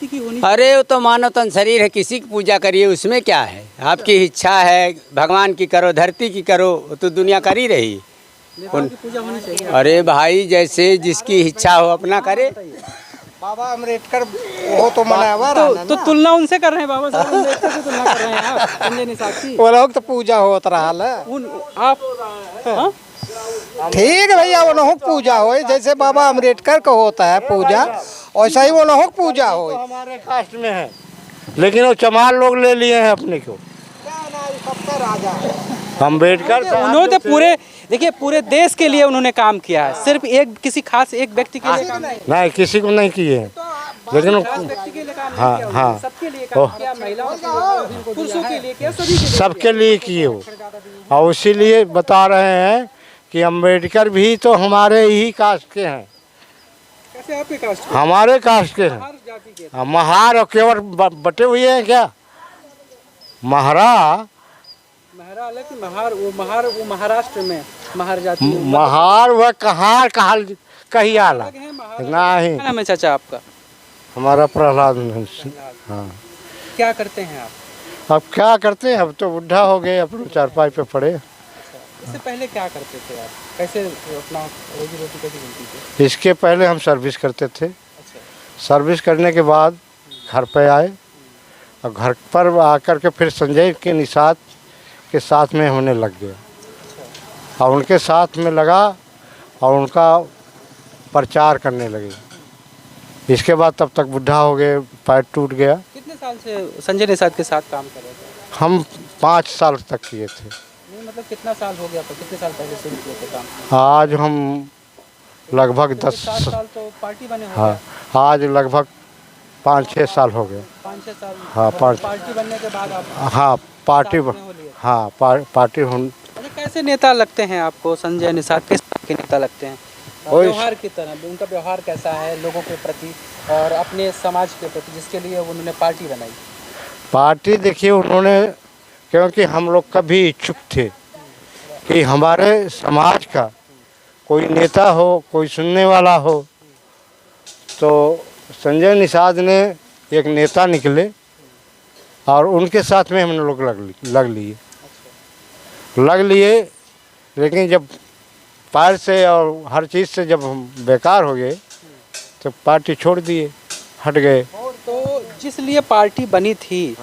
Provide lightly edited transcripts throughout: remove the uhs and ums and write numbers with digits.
की होनी। अरे वो तो मानव तन शरीर है, किसी की पूजा करिए, उसमें क्या है। आपकी इच्छा है भगवान की करो, धरती की करो, तो दुनिया कर ही रही। नेताओं की पूजा होनी चाहिए। अरे भाई जैसे जिसकी इच्छा हो अपना करे। बाबा अम्बेडकर वो तो मनावा तो तुलना उनसे कर रहे हैं, बाबा साहब अम्बेडकर से तुलना कर रहे हैं आप, संजय निषाद की। वो लोग तो पूजा होत रहा है। आप हाँ? ठीक है भैया, वो लोग पूजा हो जैसे बाबा अम्बेडकर का होता है पूजा, वैसा ही वो लोग पूजा हो। हमारे कास्ट में है, लेकिन वो चमार लोग ले लिए हैं अपने को। अम्बेडकर उन्होंने पूरे देखिए पूरे देश के लिए उन्होंने काम किया है, सिर्फ एक किसी खास एक व्यक्ति के लिए काम नहीं, किसी को नहीं किए हैं, लेकिन खास व्यक्ति के लिए काम हाँ, नहीं किया, हाँ। उन्होंने सबके लिए काम किया, महिलाओं के लिए, पुरुषों के लिए किया, सभी के लिए सबके लिए किए हो। और इसीलिए बता रहे हैं कि अम्बेडकर भी तो हमारे ही कास्ट के हैं। कैसे आपके कास्ट के? हमारे कास्ट के हैं। हर जाति के। महार और केवल बटे हुए हैं क्या? महारा महारा अलग, वो महाराष्ट्र में महार जाति है। महार वह कहाँ कहीं आला अलग है महार। नहीं। क्या नाम है चाचा आपका? हमारा प्रहलाद। हाँ, क्या करते हैं आप? अब क्या करते हैं, अब तो बुढ़ा हो गए, अपने चारपाई पे पड़े। इससे पहले क्या करते थे आप? कैसे अपना रोजी रोटी कैसे मिलती थी? इसके पहले हम सर्विस करते थे। अच्छा। सर्विस करने के बाद घर पे आए और घर पर आकर के फिर संजय के निषाद के साथ में होने लग गया और उनके साथ में लगा और उनका प्रचार करने लगे। इसके बाद तब तक बुढ़ा हो गए, पैर टूट गया। कितने साल से संजय निषाद के साथ काम कर रहे थे? हम 5 साल तक किए थे। नहीं मतलब कितना साल हो गया, कितने साल पहले शुरू किए थे काम? आज हम लगभग 10 7 साल तो पार्टी बने हो हाँ, आज लगभग 5-6 साल हो गए। 5-6 साल। हाँ, पार्टी बनने के बाद आप हाँ पार्टी साथ में हो लिए। हाँ पार्टी हम। अच्छा, कैसे नेता लगते हैं आपको संजय निषाद? किस तरह के नेता लगते हैं? व्यवहार की तरह, उनका व्यवहार कैसा है लोगों के प्रति और अपने समाज के प्रति, जिसके लिए उन्होंने पार्टी बनाई? पार्टी देखिए उन्होंने, क्योंकि हम लोग कभी इच्छुक थे कि हमारे समाज का कोई नेता हो, कोई सुनने वाला हो, तो संजय निषाद ने एक नेता निकले और उनके साथ में हम लोग लग लिए। लेकिन जब पैर से और हर चीज़ से जब हम बेकार हो गए तो पार्टी छोड़ दिए, हट गए। तो जिस लिए पार्टी बनी थी,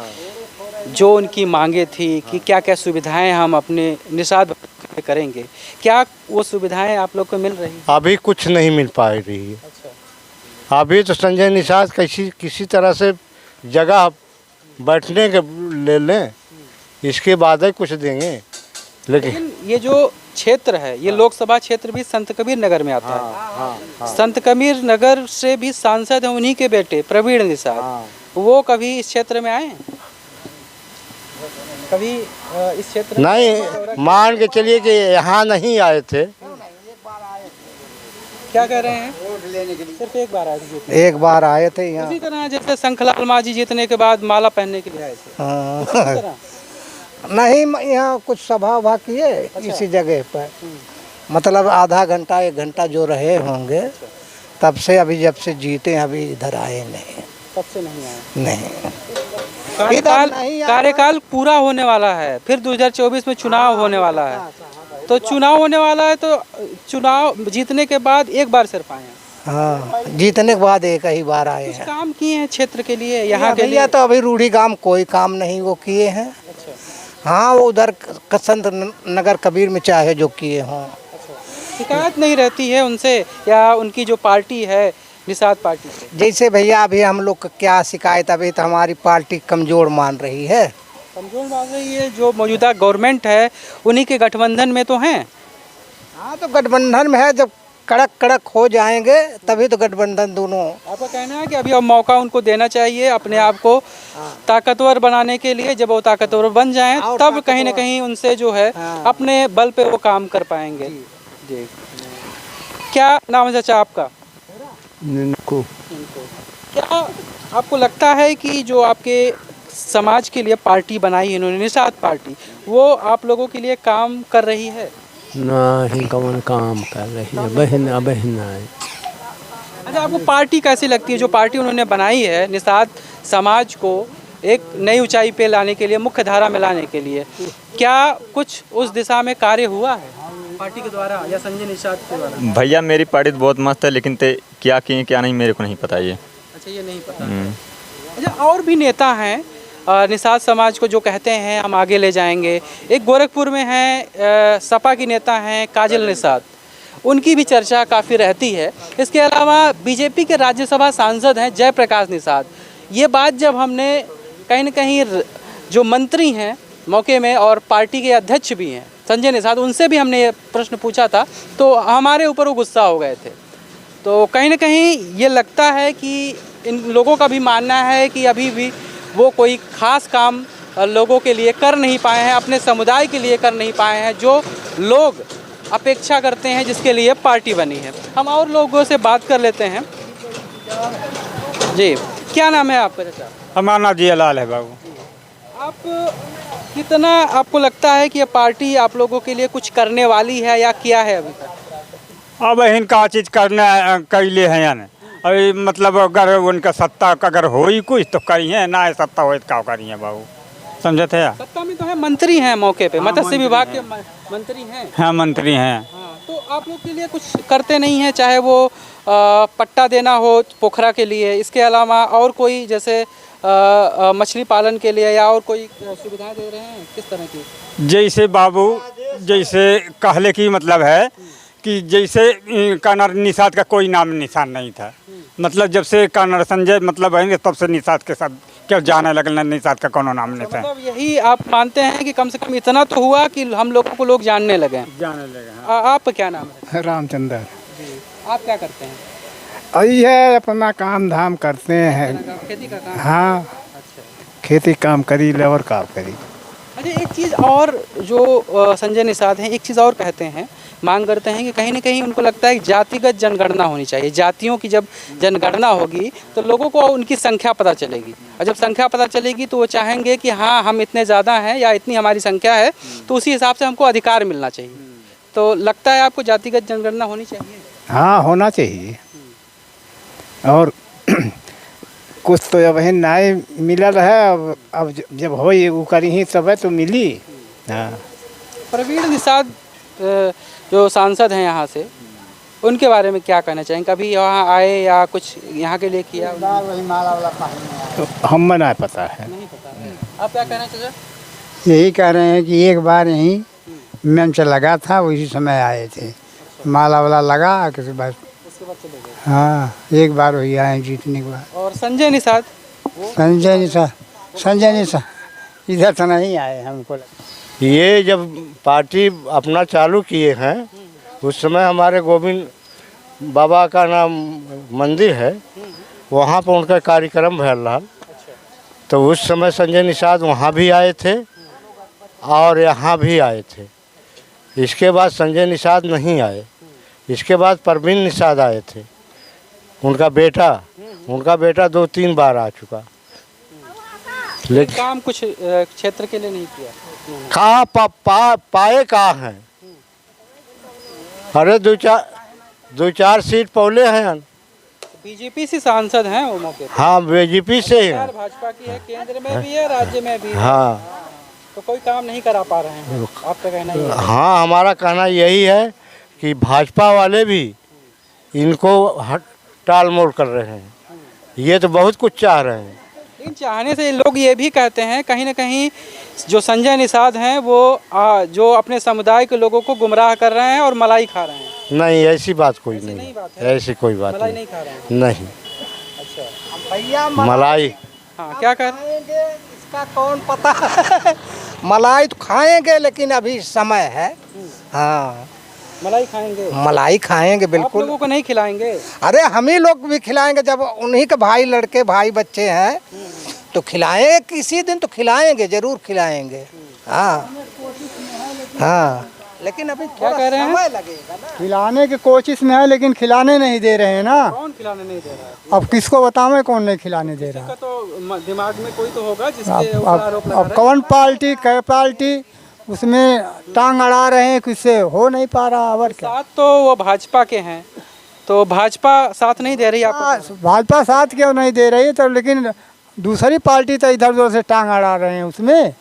जो उनकी मांगे थी कि क्या क्या सुविधाएं हम अपने निषाद में करेंगे, क्या वो सुविधाएं आप लोग को मिल रही? अभी कुछ नहीं मिल पा रही है। अच्छा। अभी तो संजय निषाद किसी तरह से जगह बैठने के ले लें, इसके बाद ही कुछ देंगे। लेकिन ये जो क्षेत्र है, ये लोकसभा क्षेत्र भी संत कबीर नगर में आता है। संत कबीर नगर से भी सांसद हैं उन्हीं के बेटे प्रवीण निषाद। वो कभी इस क्षेत्र में आए हैं? कभी इस क्षेत्र में नहीं, मान के चलिए कि यहाँ नहीं आए थे। क्या कह रहे हैं? सिर्फ एक बार आए थे? एक बार आए थे यहाँ। इसी तरह जैसे शंखलाल मांझी जीतने के बाद माला पहनने के लिए आए थे। इसी तरह? नहीं, यहाँ कुछ सभा वभा किए इसी जगह पर, मतलब आधा घंटा 1 घंटा जो रहे होंगे। तब से अभी जब से जीते अभी इधर आए नहीं। तब से नहीं आए? नहीं, कार्यकाल पूरा होने वाला है, फिर 2024 में चुनाव होने वाला है। तो चुनाव होने वाला है, तो चुनाव जीतने के बाद एक बार सिर्फ आए हैं? हाँ, जीतने के बाद एक ही बार आए कुछ हैं। काम किए हैं क्षेत्र के लिए, यहाँ के लिए? भैया तो अभी रूढ़ी गांव कोई काम नहीं वो किए हैं। अच्छा। हाँ, वो उधर संत नगर कबीर में चाहे जो किए हों। शिकायत नहीं रहती है उनसे, या उनकी जो पार्टी है निषाद पार्टी से? जैसे भैया अभी हम लोग का क्या शिकायत, अभी तो हमारी पार्टी कमज़ोर मान रही है। कमजोर मान रही है? जो मौजूदा गवर्नमेंट है उन्हीं के गठबंधन में तो हैं। हाँ, तो गठबंधन में है, जब कड़क कड़क हो जाएंगे तभी तो गठबंधन दोनों। आपका कहना है कि अभी अब मौका उनको देना चाहिए अपने आप को ताकतवर बनाने के लिए। जब वो ताकतवर बन जाएं तब कहीं ना कहीं उनसे जो है अपने बल पे वो काम कर पाएंगे। जी। क्या नाम है चाचा आपका? इनको क्या आपको लगता है कि जो आपके समाज के लिए पार्टी बनाई है इन्होंने, निषाद पार्टी, वो आप लोगों के लिए काम कर रही है? नहीं, कौन काम कर रही है? बहन है। अच्छा, आपको पार्टी कैसी लगती है जो पार्टी उन्होंने बनाई है निषाद समाज को एक नई ऊंचाई पे लाने के लिए, मुख्य धारा में लाने के लिए? क्या कुछ उस दिशा में कार्य हुआ है पार्टी के द्वारा या संजय निषाद के द्वारा? भैया मेरी पार्टी तो बहुत मस्त है, लेकिन क्या किए क्या नहीं मेरे को नहीं पता ये। अच्छा, ये नहीं पता। अच्छा, और भी नेता हैं निषाद समाज को जो कहते हैं हम आगे ले जाएंगे। एक गोरखपुर में हैं, सपा की नेता हैं काजल निषाद, उनकी भी चर्चा काफ़ी रहती है। इसके अलावा बीजेपी के राज्यसभा सांसद हैं जयप्रकाश निषाद। ये बात जब हमने कहीं न कहीं जो मंत्री हैं मौके में और पार्टी के अध्यक्ष भी हैं संजय निषाद, उनसे भी हमने ये प्रश्न पूछा था तो हमारे ऊपर वो गुस्सा हो गए थे। तो कहीं न कहीं ये लगता है कि इन लोगों का भी मानना है कि अभी भी वो कोई ख़ास काम लोगों के लिए कर नहीं पाए हैं, अपने समुदाय के लिए कर नहीं पाए हैं जो लोग अपेक्षा करते हैं, जिसके लिए पार्टी बनी है। हम और लोगों से बात कर लेते हैं। जी, क्या नाम है आपका चाचा? हमारा नाम जियालाल है बाबू। आप कितना आपको लगता है कि ये पार्टी आप लोगों के लिए कुछ करने वाली है या किया है अभी तक? अब इनका चीज़ करने कैले हैं या नहीं, अभी मतलब अगर उनका सत्ता अगर हो ही कुछ तो करी है, ना सत्ता हो तो क्या करी है बाबू, समझते हैं? सत्ता में तो है, मंत्री हैं मौके पे, मत्स्य विभाग के मंत्री हैं। हाँ मंत्री हैं। हाँ, तो आप लोग के लिए कुछ करते नहीं हैं, चाहे वो पट्टा देना हो पोखरा के लिए, इसके अलावा और कोई जैसे मछली पालन के लिए या और कोई सुविधा दे रहे हैं किस तरह की? जैसे बाबू जैसे कहले की मतलब है कि जैसे कर्नल निषाद का कोई नाम निशान नहीं था, मतलब जब से कर्नल संजय मतलब है तब से निषाद के साथ क्या जाने लगना, निषाद का कोनो नाम निशान। मतलब यही आप मानते हैं कि कम से कम इतना तो हुआ कि हम लोगों को लोग जानने लगे? जाने लगे। आप क्या नाम है? रामचंद्र। आप क्या करते हैं? यही है, अपना काम धाम करते हैं। खेती का काम? हाँ, अच्छा, खेती काम करी ले और काम करी। अच्छा, एक चीज़ और जो संजय निषाद हैं एक चीज़ और कहते हैं, मांग करते हैं कि कहीं ना कहीं उनको लगता है कि जातिगत जनगणना होनी चाहिए। जातियों की जब जनगणना होगी तो लोगों को उनकी संख्या पता चलेगी, और जब संख्या पता चलेगी तो वो चाहेंगे कि हाँ हम इतने ज़्यादा हैं या इतनी हमारी संख्या है तो उसी हिसाब से हमको अधिकार मिलना चाहिए। तो लगता है आपको जातिगत जनगणना होनी चाहिए? हाँ, होना चाहिए। और कुछ तो अब है न्याय मिलल है, अब जब हो वो करी ही तब तो मिली। हाँ, प्रवीण निषाद जो सांसद हैं यहाँ से, उनके बारे में क्या कहना चाहेंगे? कभी यहाँ आए या कुछ यहाँ के लिए किया? तो हम नहीं पता है। नहीं पता। आप क्या कहना चाचा? यही कह रहे हैं कि एक बार यहीं मंच लगा था, उसी समय आए थे, माला वाला लगा किसी बार, उसके बाद चले गए। हाँ एक बार वही आए जीतने के बाद। और संजय निषाद? संजय निषाद इधर तो नहीं आए हमको। ये जब पार्टी अपना चालू किए हैं उस समय हमारे गोविंद बाबा का नाम मंदिर है, वहाँ पर उनका कार्यक्रम भर रहा, तो उस समय संजय निषाद वहाँ भी आए थे और यहाँ भी आए थे। इसके बाद संजय निषाद नहीं आए, इसके बाद प्रवीण निषाद आए थे, उनका बेटा 2-3 बार आ चुका, लेकिन काम कुछ क्षेत्र के लिए नहीं किया। कहाँ पाए कहाँ हैं? अरे 2-4 सीट पौले हैं। बीजेपी से सांसद हैं वो मौके पे? हाँ बीजेपी से ही। भाजपा की है, केंद्र में भी है, राज्य में भी है। हाँ, तो कोई काम नहीं करा पा रहे हैं, आपका कहना ये है? हाँ हमारा कहना यही है कि भाजपा वाले भी इनको टाल मोल कर रहे हैं, ये तो बहुत कुछ चाह रहे हैं। लेकिन चाहने से लोग ये भी कहते हैं कहीं ना कहीं जो संजय निषाद हैं वो जो अपने समुदाय के लोगों को गुमराह कर रहे हैं और मलाई खा रहे हैं। नहीं, ऐसी बात कोई नहीं, ऐसी कोई बात मलाई नहीं खा रहे हैं? नहीं। अच्छा, भैया मलाई हाँ क्या कर खाएंगे इसका कौन पता है। मलाई तो खाएंगे लेकिन अभी समय है। हाँ, मलाई खाएंगे? मलाई खाएंगे आप बिल्कुल। लोगों को नहीं खिलाएंगे? अरे हम ही लोग भी खिलाएंगे, जब उन्हीं के भाई लड़के भाई बच्चे हैं तो खिलाएंगे, किसी दिन तो खिलाएंगे, जरूर खिलाएंगे। हाँ हाँ, लेकिन अभी क्या कह रहे हैं? समय लगेगा ना। खिलाने की कोशिश में है लेकिन खिलाने नहीं दे रहे हैं ना। कौन खिलाने नहीं दे रहा है? अब किसको बतावें कौन नहीं खिलाने दे रहा इसका तो दिमाग में कोई तो होगा जिसके अब ऊपर आरोप लगा अब रहे हैं। कौन पार्टी कै पार्टी उसमें टांग अड़ा रहे हैं, किससे हो नहीं पा रहा। और क्या साथ तो वो भाजपा के हैं, तो भाजपा साथ नहीं दे रही आपको? भाजपा साथ क्यों नहीं दे रही, तो लेकिन दूसरी पार्टी तो इधर उधर से टांग अड़ा रहे हैं उसमें।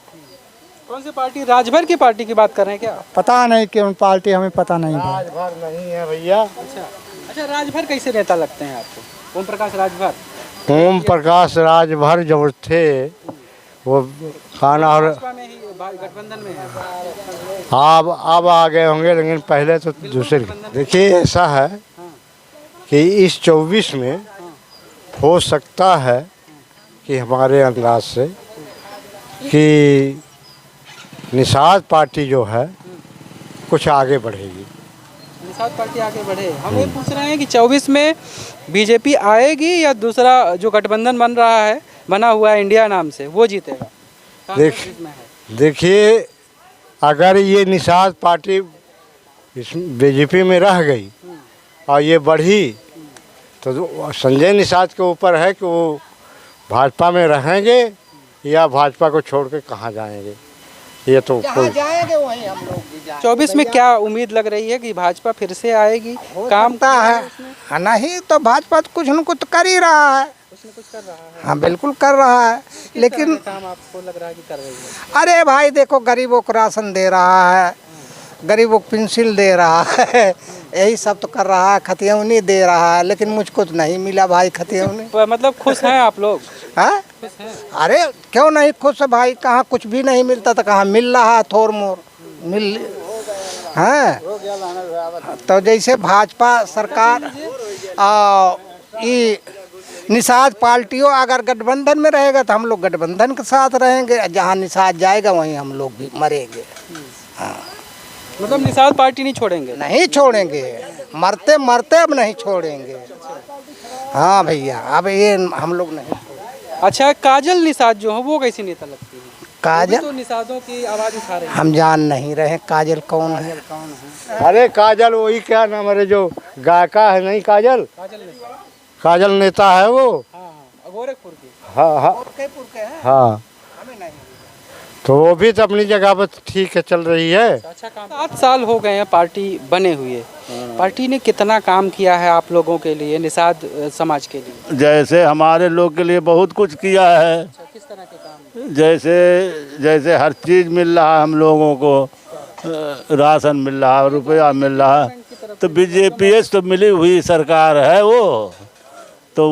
कौन सी पार्टी? राजभर की पार्टी की बात कर रहे हैं क्या? पता नहीं क्यों पार्टी, हमें पता नहीं है। राजभर नहीं है भैया। अच्छा, राजभर कैसे नेता लगते हैं आपको? ओम प्रकाश राजभर? ओम प्रकाश राजभर जब थे वो खाना और भाजपा में ही, गठबंधन में है। अब आ गए होंगे, लेकिन पहले तो दूसरे। देखिए ऐसा है कि इस 24 में हो सकता है कि हमारे अंदाज से कि निषाद पार्टी जो है कुछ आगे बढ़ेगी। निषाद पार्टी आगे बढ़े। हम ये पूछ रहे हैं कि 24 में बीजेपी आएगी या दूसरा जो गठबंधन बना हुआ है इंडिया नाम से, वो जीतेगा? देखिए अगर ये निषाद पार्टी इस बीजेपी में रह गई और ये बढ़ी तो संजय निषाद के ऊपर है कि वो भाजपा में रहेंगे या भाजपा को छोड़ के कहाँ जाएंगे। ये तो जाएंगे वहीं हम लोग भी जाएंगे। 24 में क्या उम्मीद लग रही है कि भाजपा फिर से आएगी? काम करता है नहीं तो भाजपा तो कुछ न कुछ कर ही रहा है। कुछ कर रहा है। हाँ बिल्कुल कर रहा है, लेकिन काम आपको लग रहा है कि कर रही है? अरे भाई देखो, गरीबों को राशन दे रहा है, गरीबों को पेंसिल दे रहा है, यही सब तो कर रहा है। खतियौनी दे रहा है, लेकिन मुझको तो नहीं मिला भाई खतियौनी। मतलब खुश हैं आप लोग? हाँ अरे क्यों नहीं खुश है भाई, कहाँ कुछ भी नहीं मिलता तो कहाँ मिल रहा है, थोड़ मोर मिल है। तो जैसे भाजपा सरकार ये निषाद पार्टियों अगर गठबंधन में रहेगा तो हम लोग गठबंधन के साथ रहेंगे, जहाँ निषाद जाएगा वहीं हम लोग भी मरेंगे। हाँ मतलब निषाद पार्टी नहीं छोड़ेंगे? नहीं छोड़ेंगे, मरते मरते अब नहीं छोड़ेंगे। हाँ भैया, अब ये हम लोग नहीं। अच्छा, काजल निषाद जो है वो कैसी नेता लगती है? काजल तो निषादों की आवाज उठा रहे हैं। हम जान नहीं रहे काजल कौन है। अरे काजल वही क्या नाम है जो गायिका है, नहीं काजल? काजल नेता है वो। गोरखपुर की। हाँ हाँ तो वो भी तो अपनी जगह पर ठीक है, चल रही है। अच्छा काम। 7 साल हो गए हैं पार्टी बने हुए। पार्टी ने कितना काम किया है आप लोगों के लिए, निषाद समाज के लिए? जैसे हमारे लोग के लिए बहुत कुछ किया है। किस तरह के काम? जैसे हर चीज़ मिल रहा है हम लोगों को, राशन मिल रहा है, रुपया मिल रहा है। तो बीजेपी तो मिली हुई सरकार है वो, तो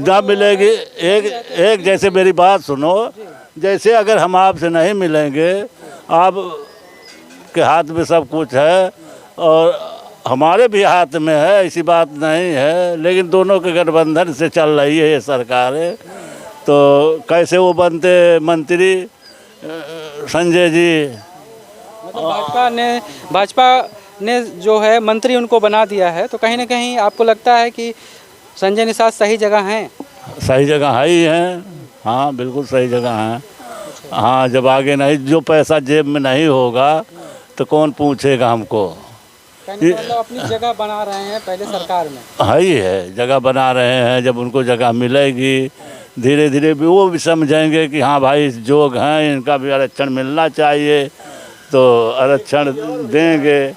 ना मिलेगी। एक जैसे मेरी बात सुनो, जैसे अगर हम आपसे नहीं मिलेंगे, आप के हाथ में सब कुछ है और हमारे भी हाथ में है, ऐसी बात नहीं है, लेकिन दोनों के गठबंधन से चल रही है ये सरकार है। तो कैसे वो बनते मंत्री संजय जी? मतलब भाजपा ने जो है मंत्री उनको बना दिया है, तो कहीं ना कहीं आपको लगता है कि संजय निषाद सही जगह हैं? सही जगह है ही हैं। हाँ बिल्कुल सही जगह है। हाँ जब आगे नहीं, जो पैसा जेब में नहीं होगा तो कौन पूछेगा हमको। मतलब अपनी जगह बना रहे हैं पहले सरकार में। है ही है, जगह बना रहे हैं। जब उनको जगह मिलेगी धीरे धीरे भी वो भी समझेंगे कि हाँ भाई जोग हैं, इनका भी आरक्षण मिलना चाहिए, तो आरक्षण देंगे।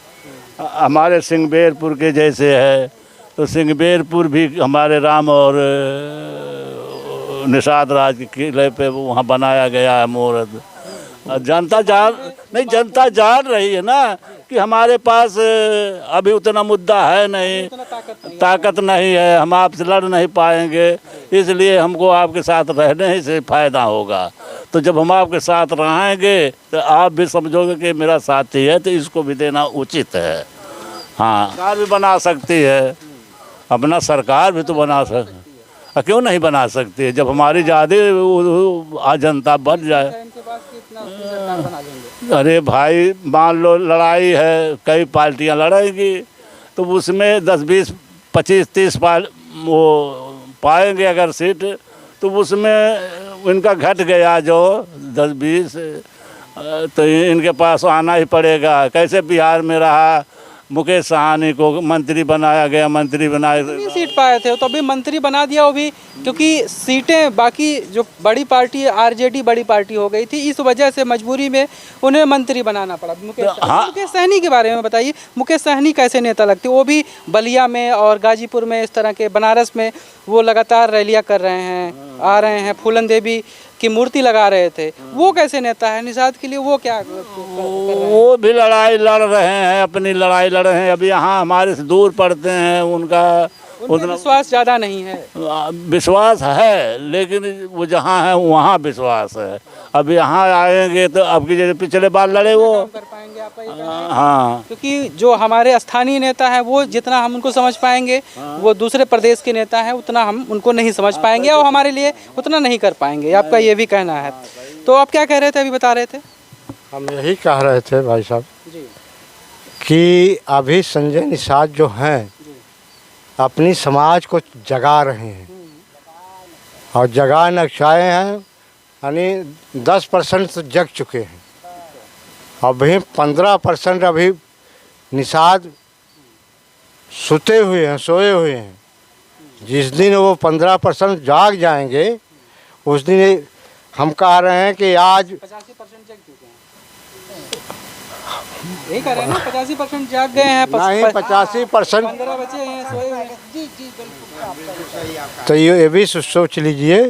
हमारे सिंहबेरपुर के जैसे है, तो सिंहबेरपुर भी हमारे राम और निषाद राज के किले पे वहाँ बनाया गया है मूर्त। जनता जान रही है ना कि हमारे पास अभी उतना मुद्दा है नहीं, ताकत नहीं है, हम आपसे लड़ नहीं पाएंगे, इसलिए हमको आपके साथ रहने ही से फ़ायदा होगा। तो जब हम आपके साथ रहेंगे तो आप भी समझोगे कि मेरा साथी है, तो इसको भी देना उचित है। हाँ सरकार भी बना सकती है, अपना सरकार भी तो बना सकती, क्यों नहीं बना सकती है? जब हमारी ज़्यादा जनता बढ़ जाए। अरे भाई मान लो लड़ाई है, कई पार्टियां लड़ेंगी, तो उसमें 10, 20, 25, 30 वो पाएंगे अगर सीट, तो उसमें इनका घट गया जो 10, 20, तो इनके पास आना ही पड़ेगा। कैसे बिहार में रहा मुकेश साहनी को मंत्री बनाया गया, मंत्री बनाए। नहीं सीट पाए थे तो अभी मंत्री बना दिया वो भी, क्योंकि सीटें बाकी जो बड़ी पार्टी आरजेडी बड़ी पार्टी हो गई थी, इस वजह से मजबूरी में उन्हें मंत्री बनाना पड़ा। मुकेश सहनी के बारे में बताइए, मुकेश सहनी कैसे नेता लगते? वो भी बलिया में और गाजीपुर में, इस तरह के बनारस में वो लगातार रैलियां कर रहे हैं, आ रहे हैं, फूलन देवी की मूर्ति लगा रहे थे। वो कैसे नेता है निषाद के लिए? वो क्या वो भी लड़ाई लड़ रहे हैं, अपनी लड़ाई लड़ रहे हैं। अभी यहाँ हमारे से दूर पड़ते हैं, उनका उतना विश्वास ज़्यादा नहीं है। विश्वास है, लेकिन वो जहाँ है वहाँ विश्वास है। अब यहाँ आएंगे तो अब की जैसे पिछले बार लड़े वो कर पाएंगे आप? हाँ, क्योंकि जो हमारे स्थानीय नेता हैं वो जितना हम उनको समझ पाएंगे, वो दूसरे प्रदेश के नेता हैं उतना हम उनको नहीं समझ पाएंगे और हमारे लिए उतना नहीं कर पाएंगे। आपका ये भी कहना है। तो आप क्या कह रहे थे, अभी बता रहे थे? हम यही कह रहे थे भाई साहब कि अभी संजय निषाद जो हैं अपनी समाज को जगा रहे हैं और जगा नक्शाए हैं, यानी 10% तो जग चुके हैं। अभी 15% अभी निषाद सोए हुए हैं। जिस दिन वो 15% जाग जाएंगे उस दिन हम कह रहे हैं कि आज 85% जग चुके हैं। यही कह रहे हैं ना, 85% जाग गए हैं। नहीं, 85% 15 बचे हैं सोए हुए हैं। तो ये भी सोच लीजिए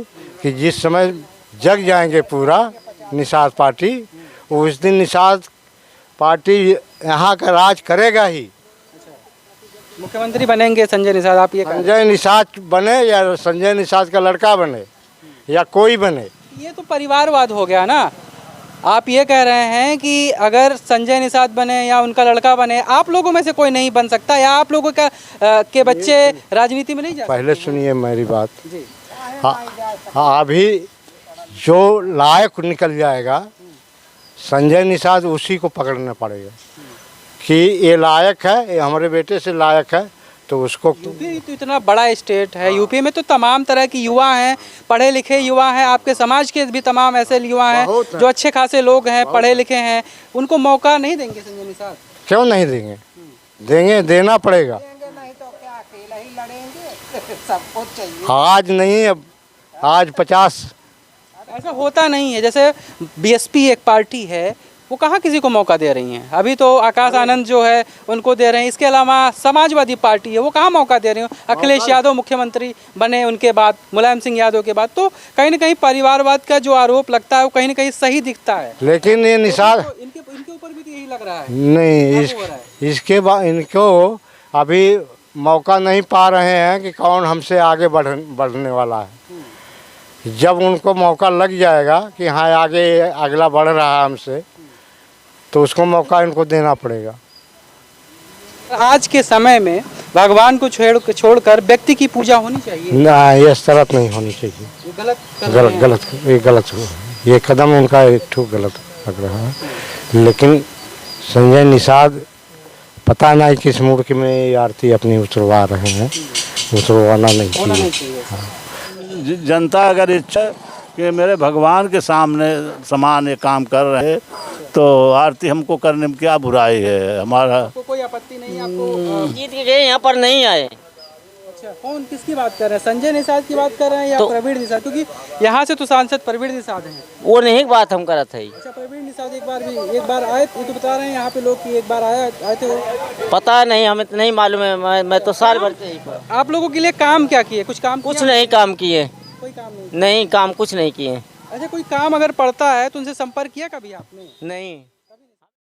कि जिस समय जग जाएंगे पूरा निषाद पार्टी, उस दिन निषाद पार्टी यहाँ का राज करेगा ही। मुख्यमंत्री बनेंगे संजय निषाद, आप ये संजय निषाद बने या संजय निषाद का लड़का बने या कोई बने, ये तो परिवारवाद हो गया ना। आप ये कह रहे हैं कि अगर संजय निषाद बने या उनका लड़का बने, आप लोगों में से कोई नहीं बन सकता, या आप लोगों के बच्चे राजनीति में नहीं जा? पहले सुनिए मेरी बात। जी। हाँ, अभी जो लायक निकल जाएगा संजय निषाद उसी को पकड़ना पड़ेगा कि ये लायक है, ये हमारे बेटे से लायक है, तो उसको। यूपी तो इतना बड़ा स्टेट है, यूपी में तो तमाम तरह की युवा हैं, पढ़े लिखे युवा हैं, आपके समाज के भी तमाम ऐसे युवा हैं जो अच्छे खासे लोग हैं, पढ़े लिखे हैं, उनको मौका नहीं देंगे संजय निषाद? क्यों नहीं देंगे? देंगे, देना पड़ेगा। नहीं तो क्या अकेला ही लड़ेंगे? सबको चाहिए। आज नहीं, अब आज 50। ऐसा होता नहीं है। जैसे बीएसपी एक पार्टी है, वो कहाँ किसी को मौका दे रही हैं? अभी तो आकाश आनंद जो है उनको दे रहे हैं। इसके अलावा समाजवादी पार्टी है, वो कहाँ मौका दे रही हो? अखिलेश यादव मुख्यमंत्री बने उनके बाद, मुलायम सिंह यादव के बाद, तो कहीं ना कहीं परिवारवाद का जो आरोप लगता है वो कहीं ना कहीं सही दिखता है। लेकिन ये निषाद तो इनके ऊपर भी तो यही लग रहा है। नहीं, इसके बाद इनको अभी मौका नहीं पा रहे हैं कि कौन हमसे आगे बढ़ने वाला है। जब उनको मौका लग जाएगा कि हाँ आगे अगला बढ़ रहा है हमसे, तो उसको मौका इनको देना पड़ेगा। आज के समय में भगवान को छोड़कर व्यक्ति की पूजा होनी चाहिए। ना, ये इस तरह नहीं होनी चाहिए। ये गलत ये कदम उनका एक ठो गलत लग रहा है। लेकिन संजय निषाद पता नहीं किस मूड में ये आरती अपनी उतरवा रहे हैं, उतरवाना नहीं चाहिए। हाँ। जनता अगर इच्छा कि मेरे भगवान के सामने समान ये काम कर रहे तो आरती हमको करने में क्या बुराई है? हमारा कोई आपत्ति नहीं आपको? जीत के गए, यहाँ पर नहीं आए। अच्छा, कौन किसकी बात कर रहे हैं? संजय निषाद की बात कर रहे हैं या प्रवीण निषाद? क्योंकि यहाँ से तो सांसद प्रवीण निषाद हैं। वो नहीं बात हम करत है। अच्छा, प्रवीण निषाद एक बार आए, ये तो बता रहे हैं यहाँ पे लोग कि एक बार आए थे वो। पता नहीं, हमें तो नहीं मालूम है। मैं तो साल भर से ही पर। आप लोगों के लिए काम क्या किए? कुछ काम? कुछ नहीं काम किए। कोई काम नहीं? नहीं, काम कुछ नहीं किए। अच्छा, कोई काम अगर पड़ता है तो उनसे संपर्क किया कभी आपने? नहीं।